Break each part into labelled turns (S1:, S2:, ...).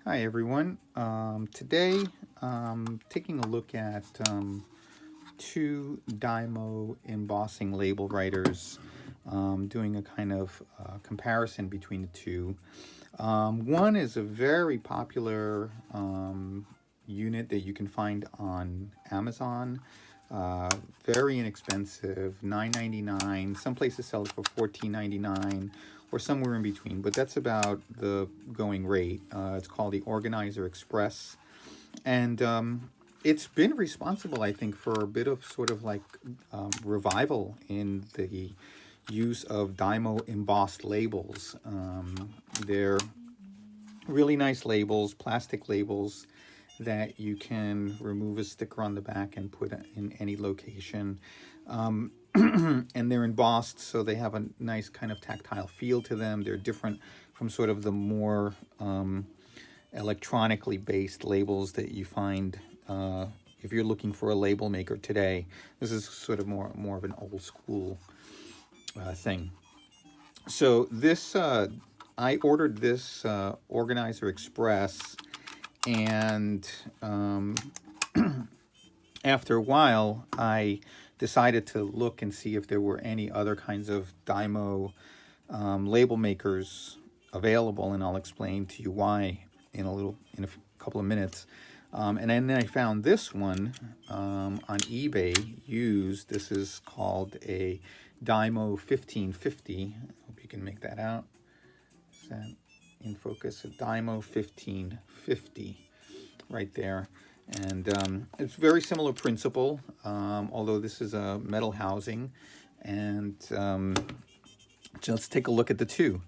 S1: Hi everyone. Today taking a look at two Dymo embossing label writers, doing a kind of comparison between the two. One is a very popular unit that you can find on Amazon. Uh, Very inexpensive, $9.99. Some places sell it for $14.99 or somewhere in between, but that's about the going rate. It's called the Organizer Express, and it's been responsible, I think, for a bit of sort of like revival in the use of Dymo embossed labels. They're really nice labels, plastic labels that you can remove a sticker on the back and put in any location. And they're embossed, so they have a nice kind of tactile feel to them. They're different from sort of the more electronically based labels that you find if you're looking for a label maker today. This is sort of more of an old school thing. So this I ordered this Organizer Express, and after a while, I decided to look and see if there were any other kinds of Dymo label makers available, and I'll explain to you why in a couple of minutes. And then I found this one on eBay used. This is called a Dymo 1550. I hope you can make that out. Is that in focus? A Dymo 1550 right there. And it's very similar principle, although this is a metal housing. And let's take a look at the two.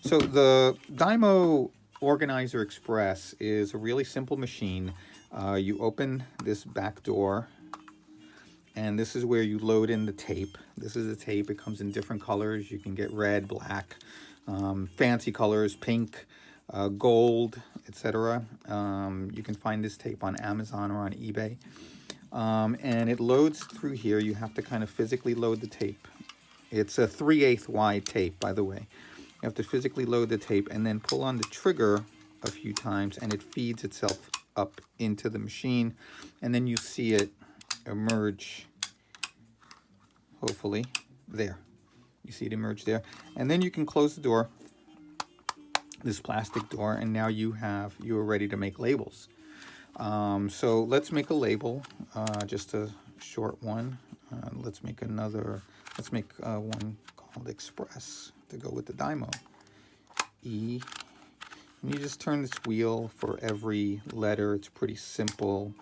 S1: So the Dymo Organizer Express is a really simple machine. You open this back door, and this is where you load in the tape. This is the tape. It comes in different colors. You can get red, black, fancy colors, pink, gold, etc. You can find this tape on Amazon or on eBay. And it loads through here. You have to kind of physically load the tape. It's a 3/8 wide tape, by the way. You have to physically load the tape and then pull on the trigger a few times, and it feeds itself up into the machine. And then you see it emerge, hopefully, there. You see it emerge there. And then you can close the door, this plastic door, and now you are ready to make labels. So let's make a label, just a short one. Let's make one called Express to go with the Dymo. E. And you just turn this wheel for every letter. It's pretty simple.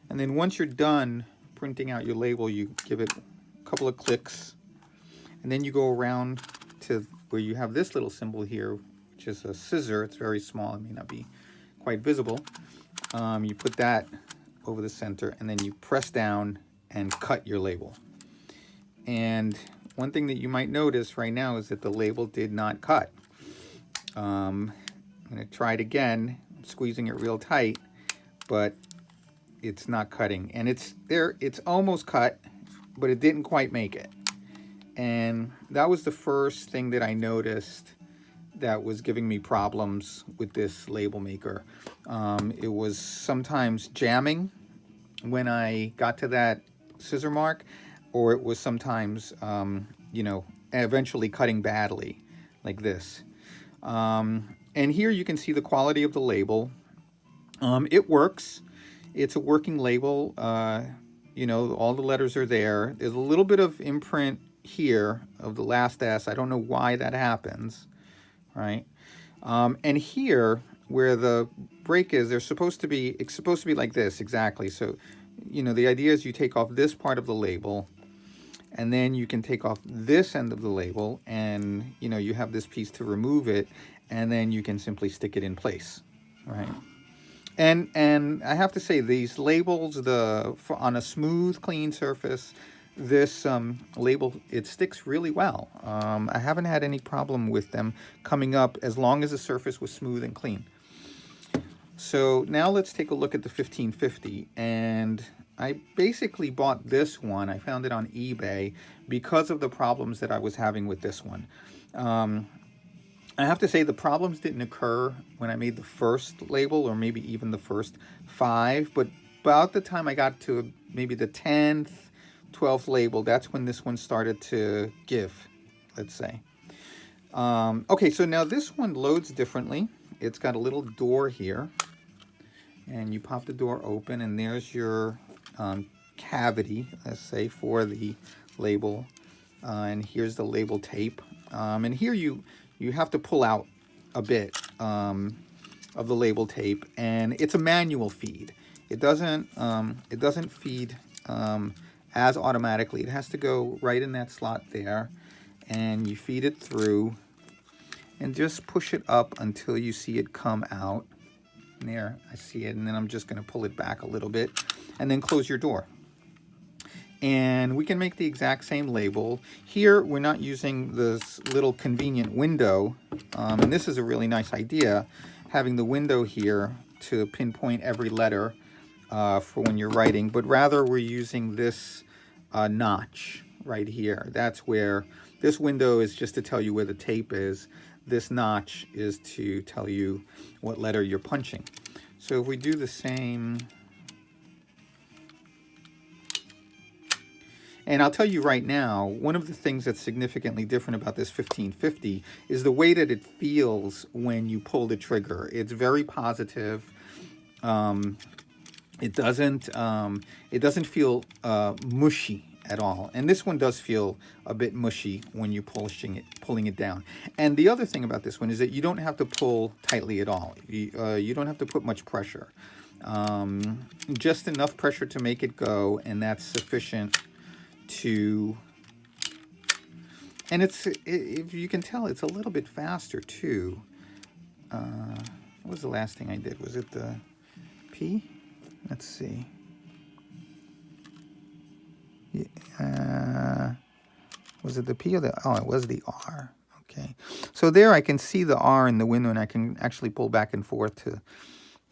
S1: And then once you're done printing out your label, you give it a couple of clicks, and then you go around to where you have this little symbol here, which is a scissor. It's very small. It may not be quite visible. You put that over the center, and then you press down and cut your label. And one thing that you might notice right now is that the label did not cut. I'm going to try it again, squeezing it real tight, but it's not cutting. And it's almost cut, but it didn't quite make it. And that was the first thing that I noticed that was giving me problems with this label maker. It was sometimes jamming when I got to that scissor mark, or it was sometimes, eventually cutting badly, like this. And here you can see the quality of the label. It works. It's a working label. All the letters are there. There's a little bit of imprint here of the last S. I don't know why that happens, right? And here, where the break is, it's supposed to be like this, exactly. So, the idea is you take off this part of the label, and then you can take off this end of the label, and, you have this piece to remove it, and then you can simply stick it in place, right? And I have to say, these labels, on a smooth, clean surface, this label, it sticks really well. I haven't had any problem with them coming up as long as the surface was smooth and clean. So now let's take a look at the 1550, and I basically bought this one. I found it on eBay because of the problems that I was having with this one. I have to say the problems didn't occur when I made the first label, or maybe even the first 5, but about the time I got to maybe the 10th, 12th label, that's when this one started to give, let's say. Okay, so now this one loads differently. It's got a little door here, and you pop the door open, and there's your cavity, let's say, for the label. And here's the label tape. And here you have to pull out a bit of the label tape, and it's a manual feed. It doesn't feed as automatically. It has to go right in that slot there, and you feed it through, and just push it up until you see it come out. And there, I see it, and then I'm just going to pull it back a little bit, and then close your door. And we can make the exact same label. Here, we're not using this little convenient window, and this is a really nice idea, having the window here to pinpoint every letter for when you're writing, but rather we're using this notch right here. That's where this window is just to tell you where the tape is. This notch is to tell you what letter you're punching. So if we do the same, and I'll tell you right now, one of the things that's significantly different about this 1550 is the way that it feels when you pull the trigger. It's very positive. It doesn't feel mushy at all. And this one does feel a bit mushy when you're pulling it down. And the other thing about this one is that you don't have to pull tightly at all. You don't have to put much pressure. Just enough pressure to make it go, and that's sufficient to... And if you can tell, it's a little bit faster too. What was the last thing I did? Was it the P? Let's see. Was it the P or the... Oh, it was the R. Okay. So there I can see the R in the window, and I can actually pull back and forth to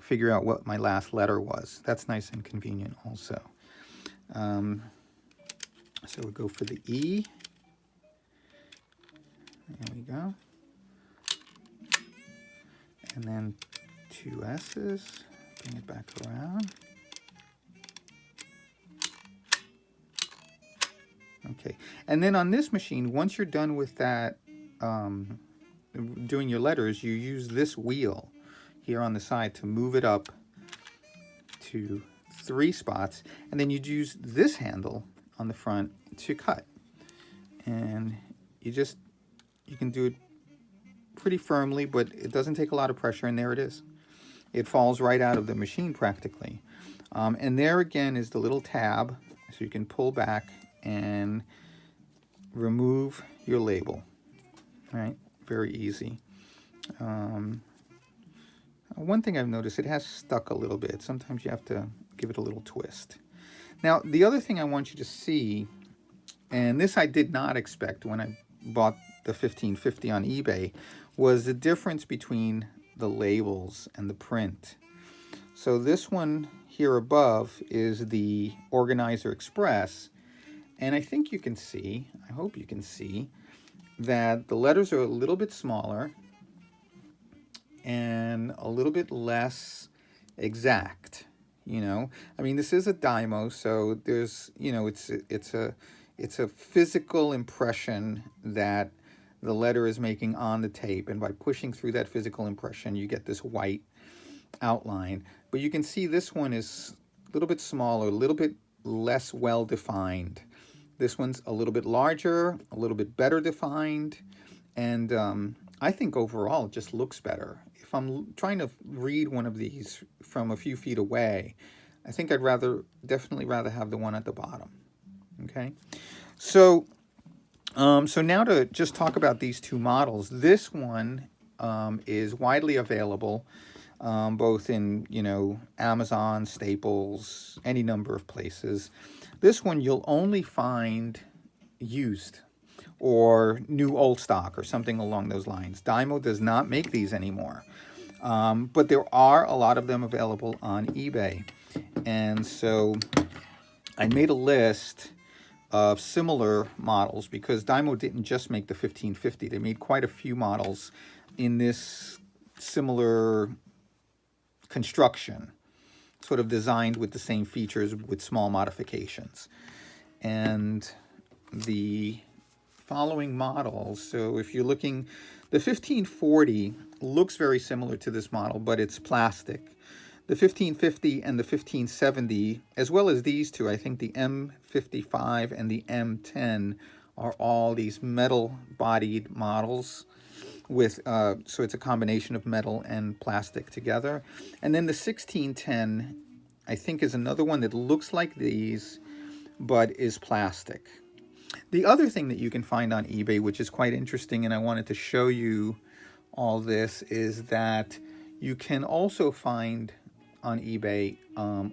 S1: figure out what my last letter was. That's nice and convenient also. So we'll go for the E. There we go. And then 2 S's. Bring it back around. Okay, and then on this machine, once you're done with that, doing your letters, you use this wheel here on the side to move it up to 3 spots, and then you'd use this handle on the front to cut. And you can do it pretty firmly, but it doesn't take a lot of pressure, and there it is. It falls right out of the machine practically. And there again is the little tab, so you can pull back and remove your label. All right, very easy. One thing I've noticed, it has stuck a little bit. Sometimes you have to give it a little twist. Now, the other thing I want you to see, and this I did not expect when I bought the 1550 on eBay, was the difference between the labels and the print. So this one here above is the Organizer Express, and I think you can see, I hope you can see, that the letters are a little bit smaller and a little bit less exact. You know, I mean, this is a Dymo, so there's, you know, it's a physical impression that the letter is making on the tape, and by pushing through that physical impression, you get this white outline. But you can see this one is a little bit smaller, a little bit less well defined. This one's a little bit larger, a little bit better defined, and I think overall it just looks better. If I'm trying to read one of these from a few feet away, I think I'd definitely rather have the one at the bottom. Okay, so now to just talk about these two models. This one is widely available, both in, you know, Amazon, Staples, any number of places. This one you'll only find used or new old stock or something along those lines. Dymo does not make these anymore. But there are a lot of them available on eBay. And so I made a list of similar models because Dymo didn't just make the 1550. They made quite a few models in this similar construction, sort of designed with the same features with small modifications. And the following models, so if you're looking, the 1540 looks very similar to this model, but it's plastic. The 1550 and the 1570, as well as these two, I think the M55 and the M10 are all these metal-bodied models with, so it's a combination of metal and plastic together. And then the 1610, I think, is another one that looks like these, but is plastic. The other thing that you can find on eBay, which is quite interesting, and I wanted to show you all this, is that you can also find on eBay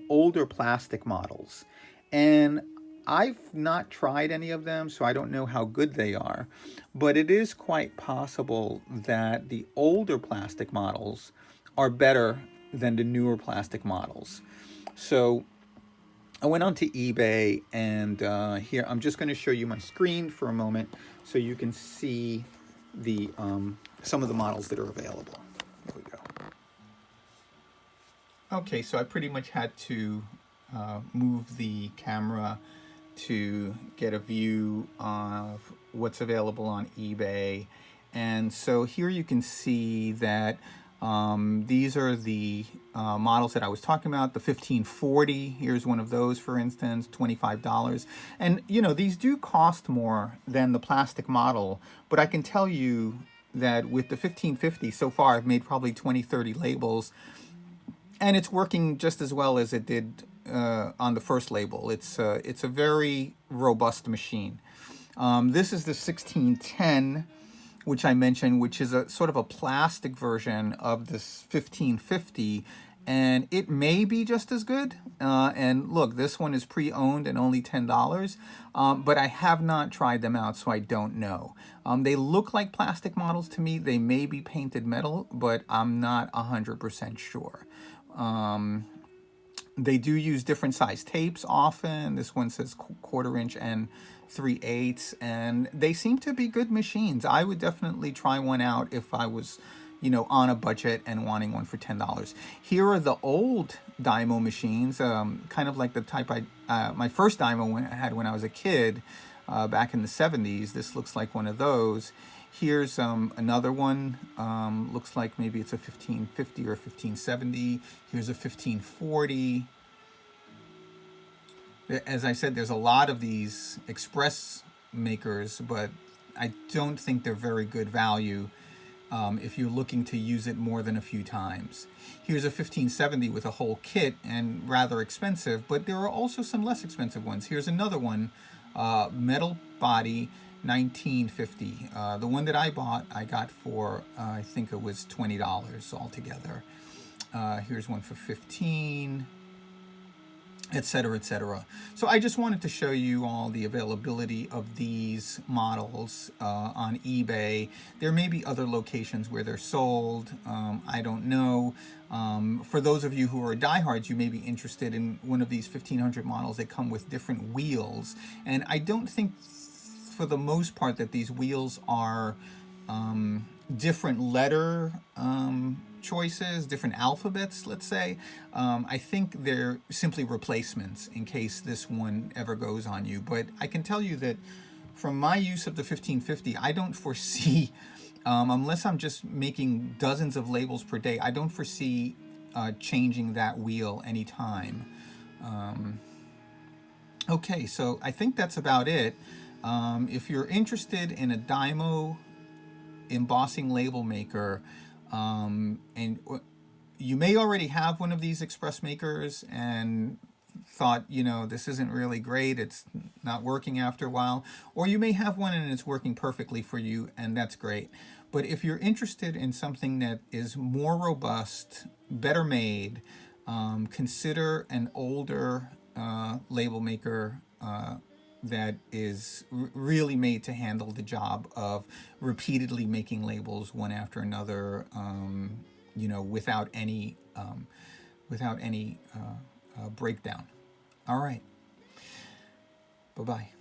S1: older plastic models. And I've not tried any of them, so I don't know how good they are. But it is quite possible that the older plastic models are better than the newer plastic models. So I went onto eBay, and here I'm just going to show you my screen for a moment so you can see the some of the models that are available. There we go. Okay, so I pretty much had to move the camera to get a view of what's available on eBay. And so here you can see that these are the models that I was talking about. The 1540, here's one of those, for instance, $25. And, you know, these do cost more than the plastic model, but I can tell you that with the 1550, so far I've made probably 20, 30 labels, and it's working just as well as it did on the first label. It's a very robust machine. This is the 1610, which I mentioned, which is a sort of a plastic version of this 1550, and it may be just as good. And look, this one is pre-owned and only $10, but I have not tried them out, so I don't know. They look like plastic models to me. They may be painted metal, but I'm not 100% sure. They do use different size tapes often. This one says 1/4 inch and 3/8, and they seem to be good machines. I would definitely try one out if I was, you know, on a budget and wanting one for $10. Here are the old Dymo machines, kind of like the type my first Dymo I had when I was a kid, back in the 70s. This looks like one of those. Here's another one, looks like maybe it's a 1550 or a 1570. Here's a 1540. As I said, there's a lot of these express makers, but I don't think they're very good value if you're looking to use it more than a few times. Here's a 1570 with a whole kit and rather expensive, but there are also some less expensive ones. Here's another one, metal body, 1950. The one that I bought, I got for I think it was $20 altogether. Here's one for 15, etc., etc. So I just wanted to show you all the availability of these models on eBay. There may be other locations where they're sold. I don't know. For those of you who are diehards, you may be interested in one of these 1500 models that come with different wheels. And I don't think, for the most part, that these wheels are different letter choices, different alphabets, let's say. I think they're simply replacements in case this one ever goes on you. But I can tell you that from my use of the 1550, I don't foresee, unless I'm just making dozens of labels per day, I don't foresee changing that wheel anytime. Okay, so I think that's about it. If you're interested in a Dymo embossing label maker, and you may already have one of these express makers and thought, you know, this isn't really great, it's not working after a while, or you may have one and it's working perfectly for you, and that's great. But if you're interested in something that is more robust, better made, consider an older label maker that is really made to handle the job of repeatedly making labels one after another, without any breakdown. All right. Bye-bye.